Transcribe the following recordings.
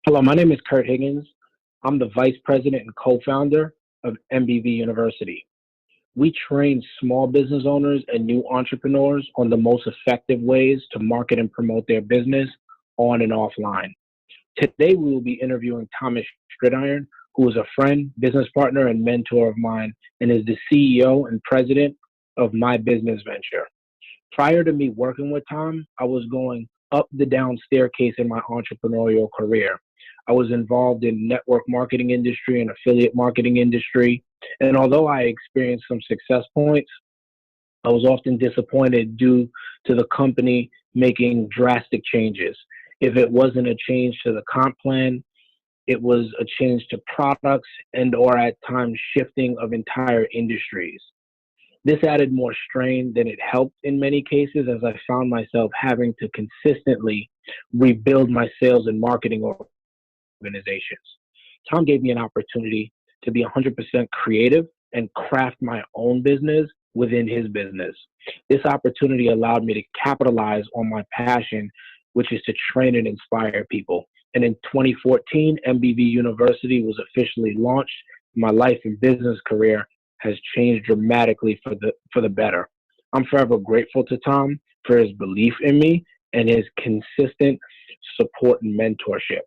Hello, my name is Kurt Higgins. I'm the vice president and co-founder of MBV University. We train small business owners and new entrepreneurs on the most effective ways to market and promote their business on and offline. Today, we will be interviewing Thomas Stridiron, who is a friend, business partner, and mentor of mine, and is the CEO and president of my business venture. Prior to me working with Tom, I was going up the down staircase in my entrepreneurial career. I was involved in network marketing industry and affiliate marketing industry. And although I experienced some success points, I was often disappointed due to the company making drastic changes. If it wasn't a change to the comp plan, it was a change to products and or at times shifting of entire industries. This added more strain than it helped in many cases as I found myself having to consistently rebuild my sales and marketing organizations. Tom gave me an opportunity to be 100% creative and craft my own business within his business. This opportunity allowed me to capitalize on my passion, which is to train and inspire people. And in 2014, MBV University was officially launched. My life and business career has changed dramatically for the better. I'm forever grateful to Tom for his belief in me and his consistent support and mentorship.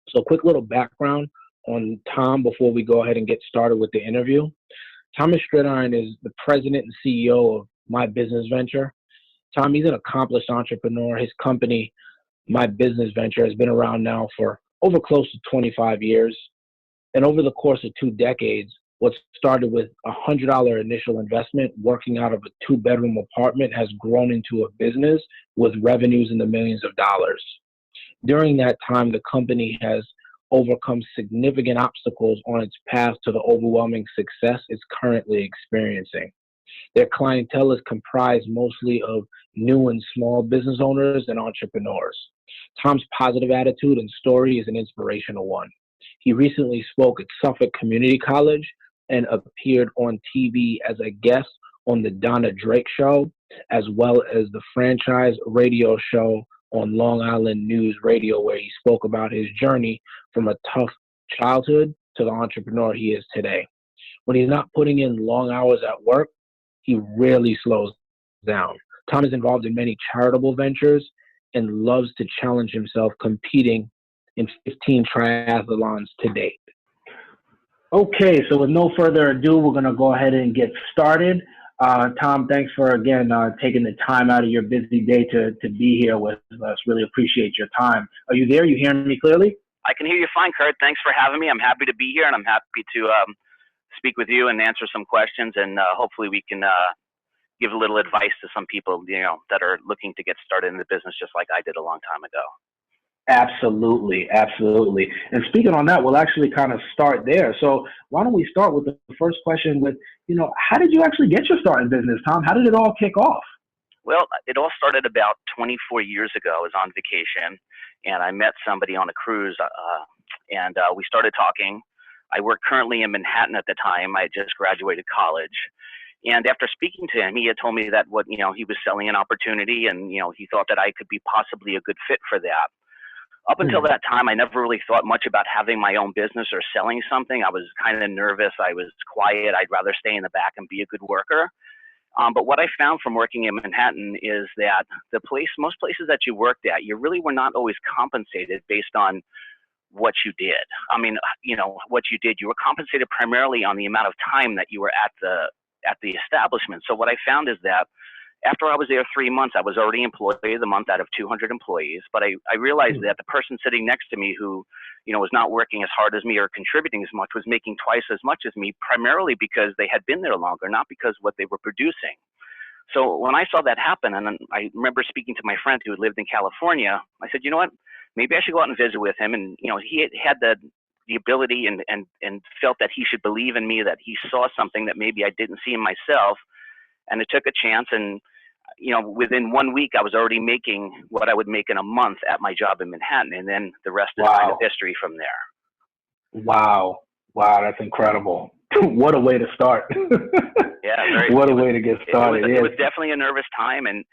So quick little background on Tom before we go ahead and get started with the interview. Thomas Stridiron is the president and CEO of my business venture. Tom, he's an accomplished entrepreneur. His company, my business venture, has been around now for over close to 25 years. And over the course of 2 decades, what started with a $100 initial investment working out of a 2-bedroom apartment has grown into a business with revenues in the millions of dollars. During that time, the company has overcome significant obstacles on its path to the overwhelming success it's currently experiencing. Their clientele is comprised mostly of new and small business owners and entrepreneurs. Tom's positive attitude and story is an inspirational one. He recently spoke at Suffolk Community College and appeared on TV as a guest on the Donna Drake Show, as well as the franchise radio show on Long Island News Radio, where he spoke about his journey from a tough childhood to the entrepreneur he is today. When he's not putting in long hours at work, he rarely slows down. Tom is involved in many charitable ventures and loves to challenge himself, competing in 15 triathlons to date. Okay, so with no further ado, we're going to go ahead and get started. Tom, thanks for, again, taking the time out of your busy day to be here with us. Really appreciate your time. Are you there? You hearing me clearly? I can hear you fine, Kurt. Thanks for having me. I'm happy to be here, and I'm happy to speak with you and answer some questions, and hopefully we can give a little advice to some people, that are looking to get started in the business just like I did a long time ago. Absolutely, absolutely. And speaking on that, we'll actually kind of start there. So why don't we start with the first question with, how did you actually get your start in business, Tom? How did it all kick off? Well, it all started about 24 years ago. I was on vacation, and I met somebody on a cruise, and we started talking. I worked currently in Manhattan at the time. I had just graduated college. And after speaking to him, he had told me that he was selling an opportunity, and, he thought that I could be possibly a good fit for that. Up until that time, I never really thought much about having my own business or selling something. I was kind of nervous. I was quiet. I'd rather stay in the back and be a good worker. But what I found from working in Manhattan is that most places that you worked at, you really were not always compensated based on what you did. I mean, what you did, you were compensated primarily on the amount of time that you were at the establishment. So what I found is that after I was there 3 months, I was already employee of the month out of 200 employees. But I realized that the person sitting next to me who, was not working as hard as me or contributing as much was making twice as much as me, primarily because they had been there longer, not because what they were producing. So when I saw that happen, and then I remember speaking to my friend who lived in California, I said, you know what, maybe I should go out and visit with him. And, he had the ability and felt that he should believe in me, that he saw something that maybe I didn't see in myself. And it took a chance, and within 1 week, I was already making what I would make in a month at my job in Manhattan, and then the rest is kind of history from there. Wow, that's incredible. What a way to start. Yeah, What a way to get started. It was definitely a nervous time, and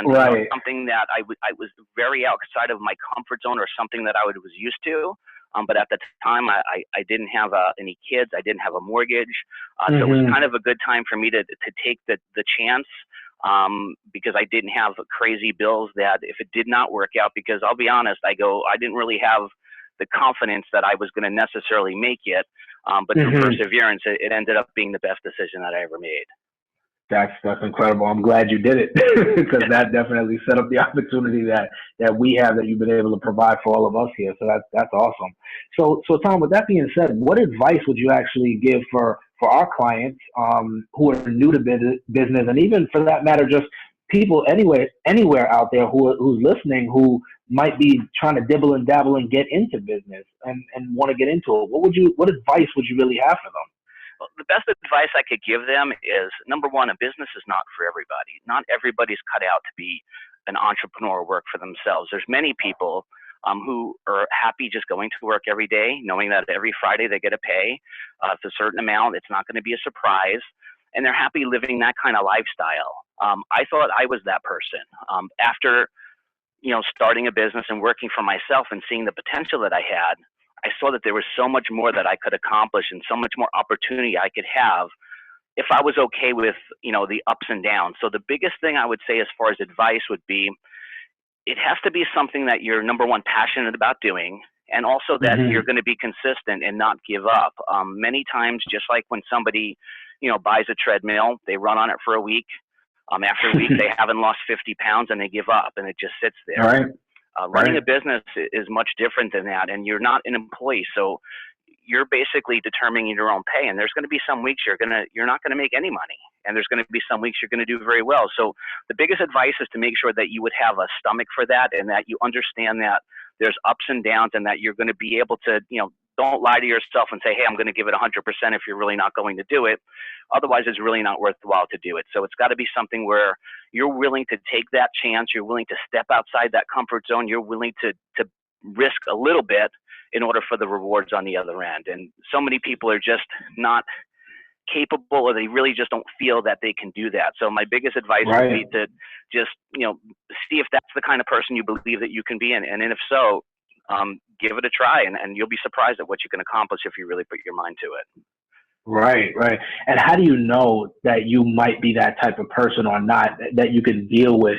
right. something that I was very outside of my comfort zone, or something that I was used to. But at the time, I didn't have any kids. I didn't have a mortgage, so it was kind of a good time for me to take the chance, because I didn't have crazy bills that if it did not work out, because I'll be honest, I didn't really have the confidence that I was going to necessarily make it. But through perseverance, it ended up being the best decision that I ever made. That's incredible. I'm glad you did it, because that definitely set up the opportunity that we have, that you've been able to provide for all of us here. So that's awesome. So Tom, with that being said, what advice would you actually give for our clients who are new to business, and even for that matter, just people anywhere out there who's listening, who might be trying to dibble and dabble and get into business and want to get into it? What advice would you really have for them? Well, the best advice I could give them is, number one, a business is not for everybody. Not everybody's cut out to be an entrepreneur or work for themselves. There's many people who are happy just going to work every day, knowing that every Friday they get a pay. It's a certain amount. It's not going to be a surprise. And they're happy living that kind of lifestyle. I thought I was that person. After starting a business and working for myself and seeing the potential that I had, I saw that there was so much more that I could accomplish, and so much more opportunity I could have if I was okay with, the ups and downs. So the biggest thing I would say as far as advice would be, it has to be something that you're, number one, passionate about doing, and also that you're going to be consistent and not give up. Many times, just like when somebody, buys a treadmill, they run on it for a week. After a week, they haven't lost 50 pounds and they give up, and it just sits there. All right. Running a business is much different than that, and you're not an employee, so you're basically determining your own pay. And there's going to be some weeks you're not going to make any money, and there's going to be some weeks you're going to do very well. So the biggest advice is to make sure that you would have a stomach for that, and that you understand that there's ups and downs, and that you're going to be able to, don't lie to yourself and say, hey, I'm going to give it 100% if you're really not going to do it. Otherwise, it's really not worthwhile to do it. So it's got to be something where you're willing to take that chance. You're willing to step outside that comfort zone. You're willing to risk a little bit in order for the rewards on the other end. And so many people are just not capable, or they really just don't feel that they can do that. So my biggest advice would be to just, see if that's the kind of person you believe that you can be. And if so, give it a try, and you'll be surprised at what you can accomplish if you really put your mind to it. Right. And how do you know that you might be that type of person or not, that you can deal with,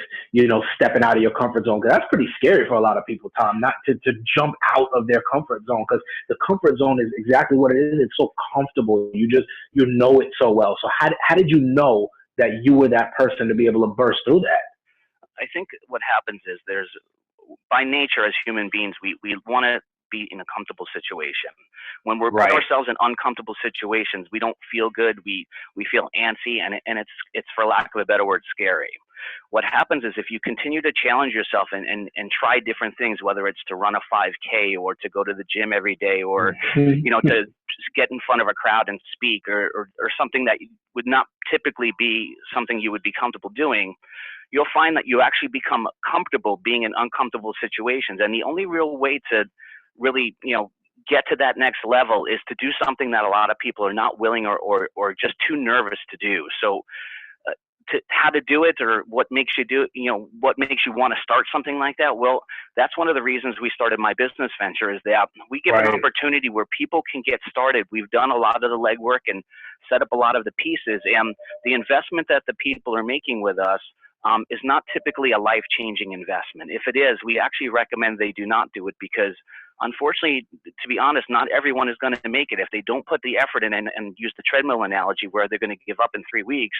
stepping out of your comfort zone? Because that's pretty scary for a lot of people, Tom, not to jump out of their comfort zone, because the comfort zone is exactly what it is. It's so comfortable. You know it so well. So how did you know that you were that person to be able to burst through that? I think what happens is, by nature as human beings, we want to be in a comfortable situation. When we're putting ourselves in uncomfortable situations, we don't feel good. We feel antsy, and it's for lack of a better word, scary. What happens is, if you continue to challenge yourself and try different things, whether it's to run a 5K, or to go to the gym every day, or to just get in front of a crowd and speak, or something that would not typically be something you would be comfortable doing, you'll find that you actually become comfortable being in uncomfortable situations. And the only real way to really, get to that next level is to do something that a lot of people are not willing or just too nervous to do. So how to do it, or what makes you do it, what makes you want to start something like that? Well, that's one of the reasons we started my business venture, is that we give an opportunity where people can get started. We've done a lot of the legwork and set up a lot of the pieces, and the investment that the people are making with us is not typically a life-changing investment. If it is, we actually recommend they do not do it, because unfortunately, to be honest, not everyone is going to make it. If they don't put the effort in, and use the treadmill analogy where they're going to give up in 3 weeks,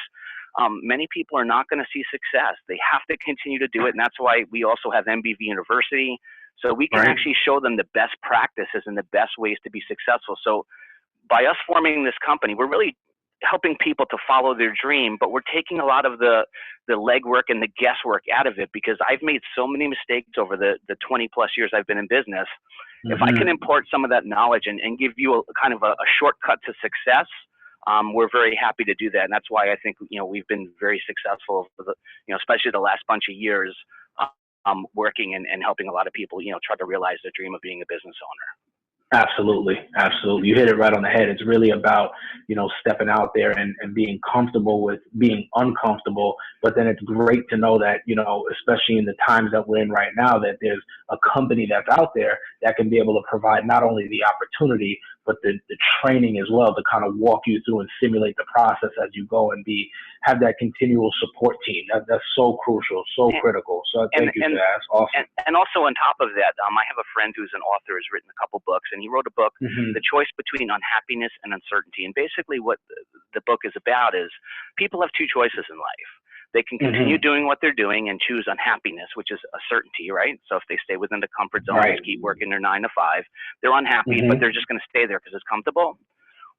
many people are not going to see success. They have to continue to do it, and that's why we also have MBV University, so we can actually show them the best practices and the best ways to be successful. So by us forming this company, we're really helping people to follow their dream, but we're taking a lot of the legwork and the guesswork out of it, because I've made so many mistakes over the 20 plus years I've been in business. If I can impart some of that knowledge and give you a kind of a shortcut to success, we're very happy to do that. And that's why I think, we've been very successful, especially the last bunch of years, working and helping a lot of people, try to realize their dream of being a business owner. Absolutely. Absolutely. You hit it right on the head. It's really about, stepping out there and being comfortable with being uncomfortable. But then it's great to know that, especially in the times that we're in right now, that there's a company that's out there that can be able to provide not only the opportunity, but the training as well to kind of walk you through and simulate the process as you go and have that continual support team. That's so crucial, so critical. So thank you for that. That's awesome. And also on top of that, I have a friend who's an author, has written a couple books, and he wrote a book, The Choice Between Unhappiness and Uncertainty. And basically what the book is about is people have two choices in life. They can continue doing what they're doing and choose unhappiness, which is a certainty, right? So if they stay within the comfort zone, just keep working their 9 to 5, they're unhappy, but they're just going to stay there because it's comfortable.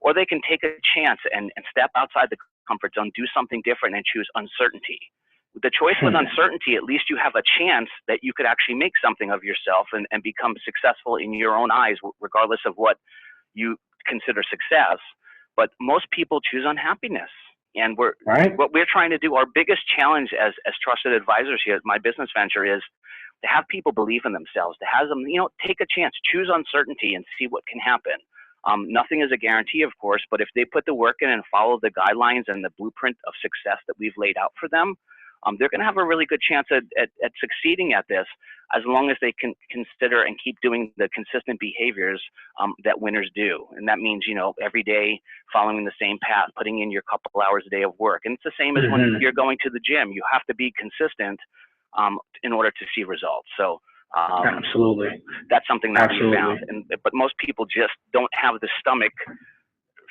Or they can take a chance and step outside the comfort zone, do something different, and choose uncertainty. The choice with uncertainty, at least you have a chance that you could actually make something of yourself and become successful in your own eyes, regardless of what you consider success. But most people choose unhappiness. And what we're trying to do, our biggest challenge as trusted advisors here at my business venture is to have people believe in themselves, to have them, take a chance, choose uncertainty and see what can happen. Nothing is a guarantee, of course, but if they put the work in and follow the guidelines and the blueprint of success that we've laid out for them, they're going to have a really good chance at succeeding at this, as long as they can consider and keep doing the consistent behaviors that winners do. And that means, every day following the same path, putting in your couple hours a day of work. And it's the same as when you're going to the gym. You have to be consistent in order to see results. So absolutely, that's something that we found. But most people just don't have the stomach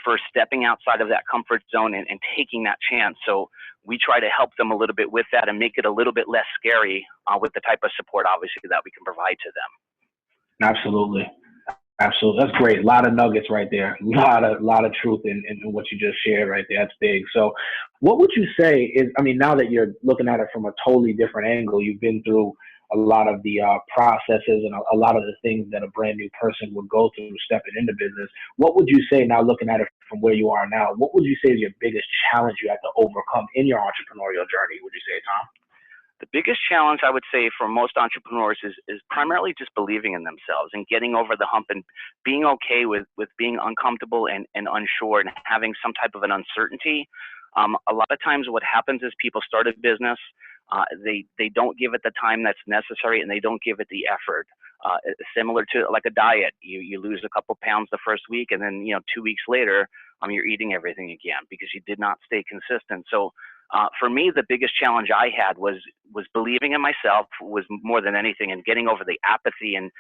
for stepping outside of that comfort zone and taking that chance. So we try to help them a little bit with that and make it a little bit less scary with the type of support, obviously, that we can provide to them. Absolutely. Absolutely. That's great. A lot of nuggets right there. A lot of truth in what you just shared right there. That's big. So what would you say is, now that you're looking at it from a totally different angle, you've been through a lot of the processes and a lot of the things that a brand new person would go through stepping into business. What would you say now, looking at it from where you are now, what would you say is your biggest challenge you have to overcome in your entrepreneurial journey, would you say, Tom? The biggest challenge I would say for most entrepreneurs is primarily just believing in themselves and getting over the hump and being okay with being uncomfortable and unsure and having some type of an uncertainty. A lot of times what happens is people start a business, they don't give it the time that's necessary and they don't give it the effort. Similar to like a diet, you lose a couple pounds the first week and then 2 weeks later you're eating everything again because you did not stay consistent. So for me, the biggest challenge I had was believing in myself, was more than anything, and getting over the apathy and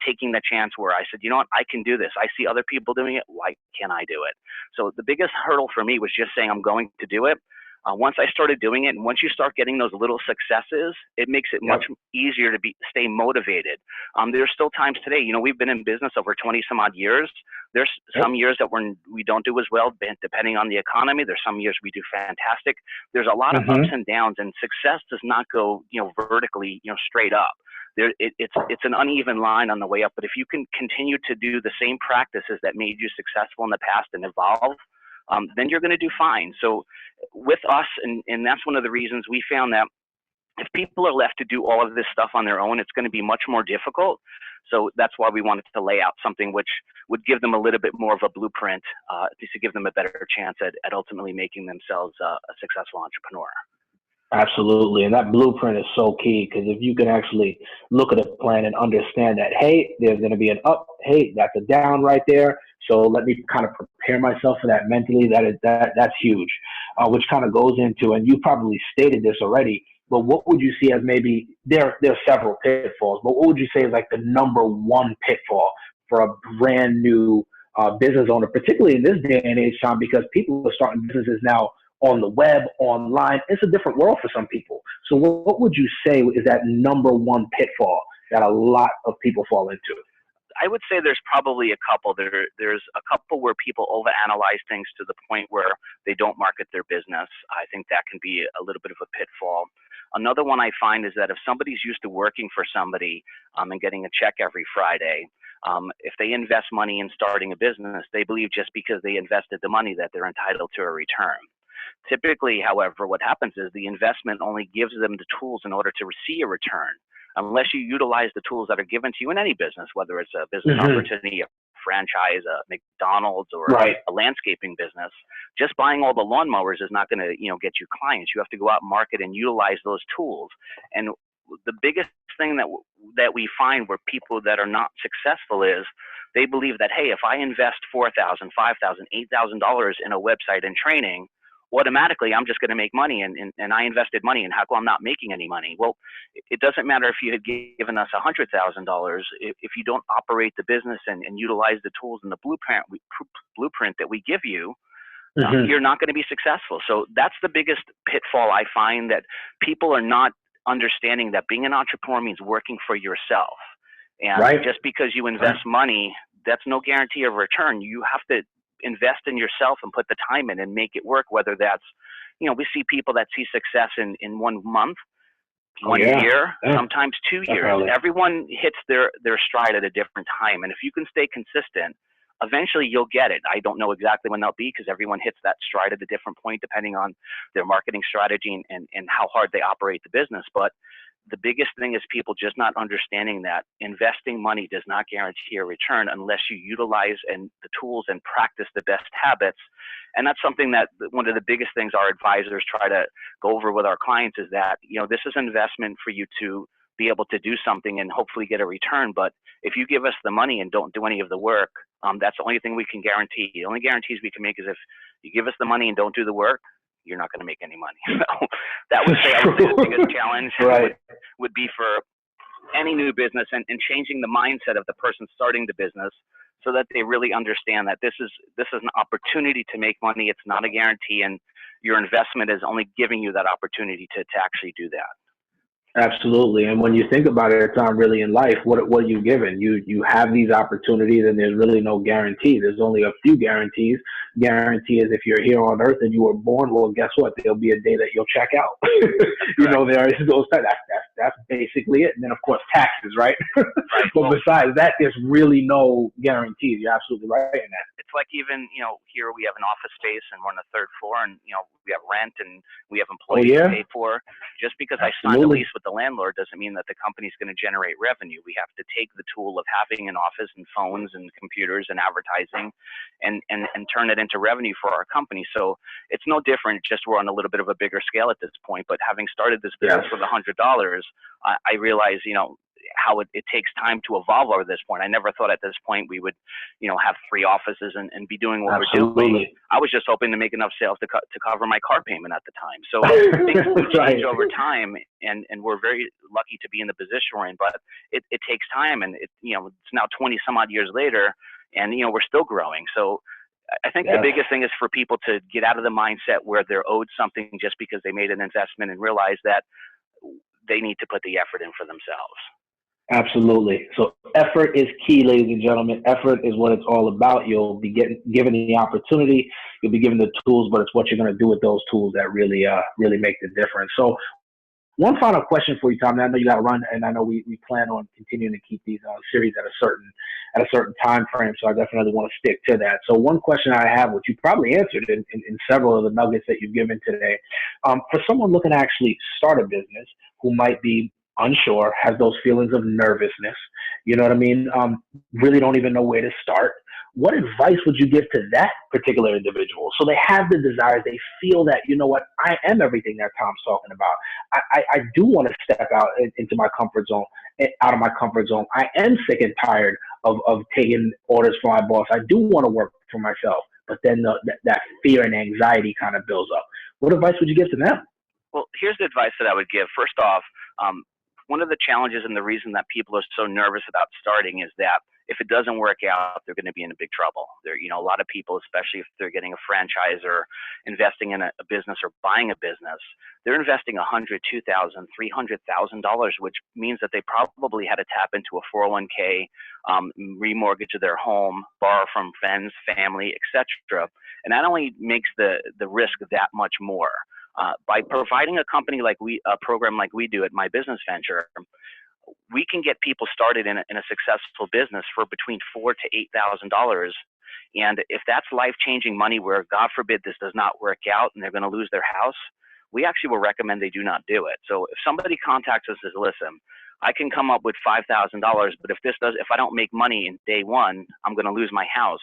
taking the chance where I said, you know what, I can do this. I see other people doing it. Why can't I do it? So the biggest hurdle for me was just saying I'm going to do it. Once I started doing it, and once you start getting those little successes, it makes it much easier to stay motivated. There's still times today, we've been in business over 20 some odd years. There's some years that we don't do as well, depending on the economy. There's some years we do fantastic. There's a lot of ups and downs, and success does not go, vertically, straight up. It's an uneven line on the way up. But if you can continue to do the same practices that made you successful in the past and evolve, then you're going to do fine. So with us, and that's one of the reasons we found that if people are left to do all of this stuff on their own, it's going to be much more difficult. So that's why we wanted to lay out something which would give them a little bit more of a blueprint to give them a better chance at ultimately making themselves a successful entrepreneur. Absolutely. And that blueprint is so key, because if you can actually look at a plan and understand that, hey, there's going to be an up, hey, that's a down right there. So let me kind of prepare myself for that mentally. That's huge, which kind of goes into, and you probably stated this already, but what would you see as maybe, there are several pitfalls, but what would you say is like the number one pitfall for a brand new business owner, particularly in this day and age, Tom, because people are starting businesses now on the web, online. It's a different world for some people. So what would you say is that number one pitfall that a lot of people fall into? I would say there's probably a couple. There's a couple where people overanalyze things to the point where they don't market their business. I think that can be a little bit of a pitfall. Another one I find is that if somebody's used to working for somebody and getting a check every Friday, if they invest money in starting a business, they believe just because they invested the money that they're entitled to a return. Typically, however, what happens is the investment only gives them the tools in order to receive a return. Unless you utilize the tools that are given to you in any business, whether it's a business opportunity, a franchise a McDonald's or Right. a landscaping business. Just buying all the lawnmowers is not going to, get you clients. You have to go out and market and utilize those tools. And the biggest thing that we find where people that are not successful is they believe that, hey, if I invest $4,000, $5,000, $8,000 in a website and training, automatically I'm just going to make money, and I invested money, and how come I'm not making any money? Well, it doesn't matter if you had given us $100,000 if you don't operate the business and utilize the tools and the blueprint that we give you. You're not going to be successful. So that's the biggest pitfall I find, that people are not understanding that being an entrepreneur means working for yourself. And just because you invest money, that's no guarantee of return. You have to invest in yourself and put the time in and make it work, whether that's, we see people that see success in 1 month, 1 year, sometimes 2 years. Everyone hits their stride at a different time. And if you can stay consistent, eventually you'll get it. I don't know exactly when that'll be, because everyone hits that stride at a different point depending on their marketing strategy and how hard they operate the business. But the biggest thing is people just not understanding that investing money does not guarantee a return unless you utilize the tools and practice the best habits. And that's something that one of the biggest things our advisors try to go over with our clients is that, this is an investment for you to be able to do something and hopefully get a return. But if you give us the money and don't do any of the work, that's the only thing we can guarantee. The only guarantees we can make is if you give us the money and don't do the work, you're not going to make any money. So that would say the biggest challenge would be for any new business and changing the mindset of the person starting the business, so that they really understand that this is an opportunity to make money. It's not a guarantee, and your investment is only giving you that opportunity to actually do that. Absolutely. And when you think about it, Tom, really in life, what are you given? You have these opportunities, and there's really no guarantee. There's only a few guarantees. Guarantee is if you're here on Earth and you were born, well, guess what? There'll be a day that you'll check out. There is those. That's basically it. And then of course taxes, right? But besides that, there's really no guarantees. You're absolutely right in that. It's like even here we have an office space and we're on the third floor, and we have rent and we have employees to pay for. Just because I signed a lease with the landlord doesn't mean that the company's going to generate revenue. We have to take the tool of having an office and phones and computers and advertising and turn it into revenue for our company. So it's no different, just we're on a little bit of a bigger scale at this point. But having started this business with $100, I realize, how it takes time to evolve over this point. I never thought at this point we would, have 3 offices and be doing what we're doing. I was just hoping to make enough sales to cover my car payment at the time. So things will change over time, and we're very lucky to be in the position we're in. But it takes time, and it's now 20 some odd years later, and we're still growing. So I think the biggest thing is for people to get out of the mindset where they're owed something just because they made an investment, and realize that they need to put the effort in for themselves. Absolutely. So effort is key, ladies and gentlemen. Effort is what it's all about. You'll be given the opportunity. You'll be given the tools, but it's what you're going to do with those tools that really make the difference. So one final question for you, Tom. I know you got to run, and I know we plan on continuing to keep these series at a certain time frame. So I definitely want to stick to that. So one question I have, which you probably answered in several of the nuggets that you've given today, for someone looking to actually start a business who might be unsure, has those feelings of nervousness, you know what I mean? Really don't even know where to start. What advice would you give to that particular individual? So they have the desires, they feel that, I am everything that Tom's talking about. I do want to step out into my comfort zone, out of my comfort zone. I am sick and tired of taking orders from my boss. I do want to work for myself, but then that fear and anxiety kind of builds up. What advice would you give to them? Well, here's the advice that I would give. First off, one of the challenges and the reason that people are so nervous about starting is that if it doesn't work out, they're going to be in a big trouble. A lot of people, especially if they're getting a franchise or investing in a business or buying a business, they're investing $100,000, $200,000, $300,000, which means that they probably had to tap into a 401k, remortgage their home, borrow from friends, family, etc. And that only makes the risk that much more. By providing a program like we do at My Business Venture, we can get people started in a successful business for between $4,000 to $8,000. And if that's life-changing money where, God forbid, this does not work out and they're going to lose their house, we actually will recommend they do not do it. So if somebody contacts us and says, listen, I can come up with $5,000, but if I don't make money in day one, I'm going to lose my house.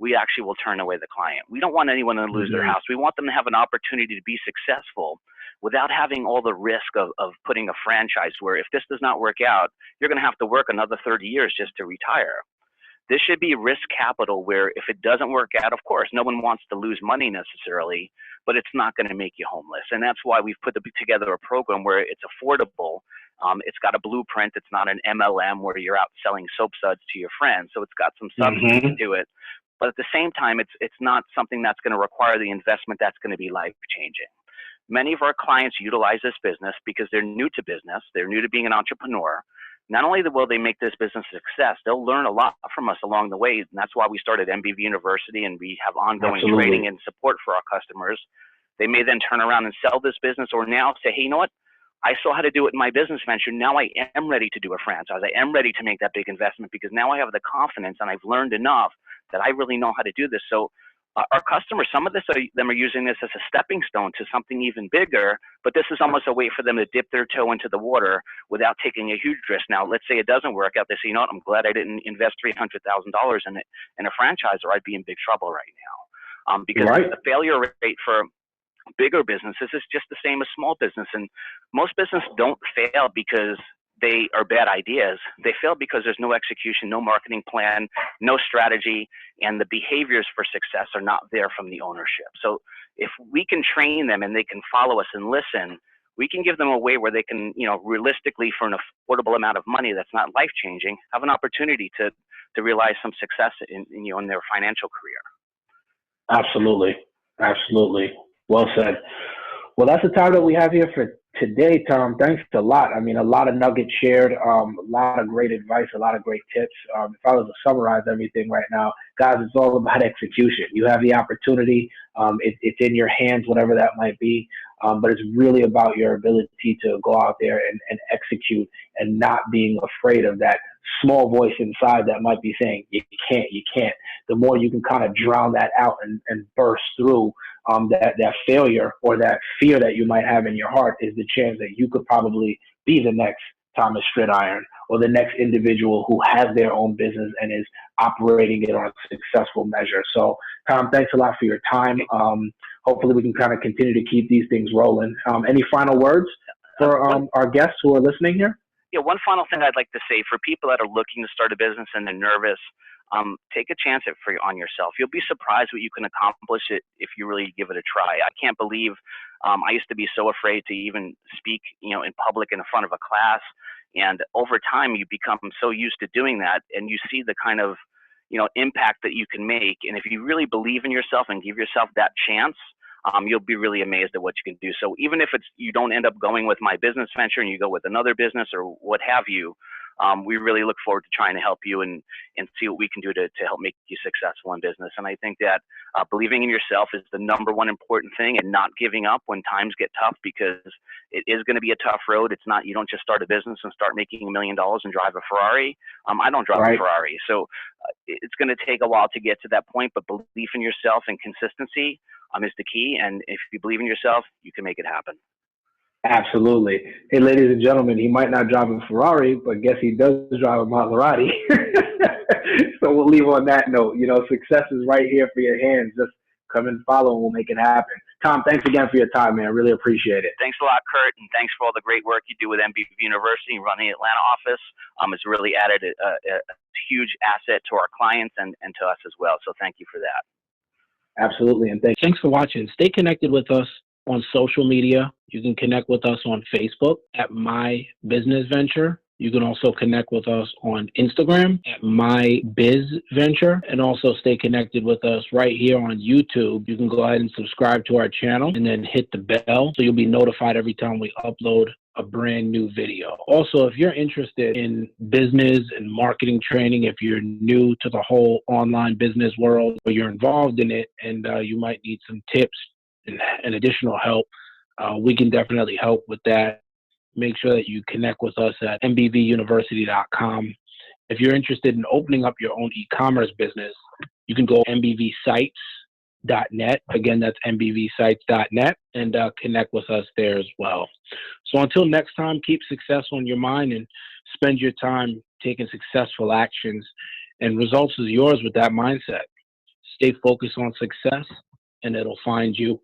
We actually will turn away the client. We don't want anyone to lose their house. We want them to have an opportunity to be successful without having all the risk of putting a franchise where if this does not work out, you're going to have to work another 30 years just to retire. This should be risk capital where if it doesn't work out, of course, no one wants to lose money necessarily, but it's not going to make you homeless. And that's why we've put together a program where it's affordable. It's got a blueprint. It's not an MLM where you're out selling soap suds to your friends. So it's got some substance to it. But at the same time, it's not something that's going to require the investment that's going to be life-changing. Many of our clients utilize this business because they're new to business. They're new to being an entrepreneur. Not only will they make this business a success, they'll learn a lot from us along the way. And that's why we started MBV University, and we have ongoing training and support for our customers. They may then turn around and sell this business, or now say, hey, you know what? I saw how to do it in my business venture. Now I am ready to do a franchise. I am ready to make that big investment because now I have the confidence and I've learned enough that I really know how to do this. So our customers, some of them are using this as a stepping stone to something even bigger, but this is almost a way for them to dip their toe into the water without taking a huge risk. Now, let's say it doesn't work out. They say, you know what, I'm glad I didn't invest $300,000 in a franchise, or I'd be in big trouble right now. Because the failure rate for bigger businesses is just the same as small business. And most businesses don't fail because they are bad ideas. They fail because there's no execution, no marketing plan, no strategy, and the behaviors for success are not there from the ownership. So if we can train them and they can follow us and listen, we can give them a way where they can, realistically, for an affordable amount of money that's not life-changing, have an opportunity to realize some success in their financial career. Absolutely. Absolutely. Well said. Well, that's the time that we have here for today, Tom. Thanks a lot. I mean, a lot of nuggets shared, a lot of great advice, a lot of great tips. If I was to summarize everything right now, guys, it's all about execution. You have the opportunity. It's in your hands, whatever that might be. But it's really about your ability to go out there and execute, and not being afraid of that small voice inside that might be saying, you can't. The more you can kind of drown that out and burst through that failure or that fear that you might have in your heart, is the chance that you could probably be the next Thomas Stridiron, or the next individual who has their own business and is operating it on a successful measure. So, Tom, thanks a lot for your time. Hopefully we can kind of continue to keep these things rolling. Any final words for our guests who are listening here? Yeah, one final thing I'd like to say for people that are looking to start a business and they're nervous, take a chance on yourself. You'll be surprised what you can accomplish if you really give it a try. I can't believe I used to be so afraid to even speak, in public in front of a class. And over time, you become so used to doing that, and you see the kind of, impact that you can make. And if you really believe in yourself and give yourself that chance, you'll be really amazed at what you can do. So even if you don't end up going with my business venture and you go with another business or what have you, we really look forward to trying to help you and see what we can do to help make you successful in business. And I think that believing in yourself is the number one important thing, and not giving up when times get tough, because it is going to be a tough road. It's not, you don't just start a business and start making $1 million and drive a Ferrari. I don't drive a Ferrari. So it's going to take a while to get to that point, but belief in yourself and consistency is the key. And if you believe in yourself, you can make it happen. Absolutely. Hey, ladies and gentlemen, he might not drive a Ferrari, but guess he does drive a Maserati. So we'll leave on that note. Success is right here for your hands. Just come and follow, and we'll make it happen. Tom, thanks again for your time, man. Really appreciate it. Thanks a lot, Kurt, and thanks for all the great work you do with MBV University and running the Atlanta office. It's really added a huge asset to our clients and to us as well. So thank you for that. Absolutely, and thanks for watching. Stay connected with us on social media. You can connect with us on Facebook at My Business Venture. You can also connect with us on Instagram at My Biz Venture, and also stay connected with us right here on YouTube. You can go ahead and subscribe to our channel and then hit the bell so you'll be notified every time we upload a brand new video. Also, if you're interested in business and marketing training, if you're new to the whole online business world, or you're involved in it and you might need some tips and additional help, we can definitely help with that. Make sure that you connect with us at mbvuniversity.com. If you're interested in opening up your own e-commerce business, you can go mbvsites.net. Again, that's mbvsites.net, and connect with us there as well. So until next time, keep success on your mind, and Spend your time taking successful actions, and results is yours with that mindset. Stay focused on success, and it'll find you.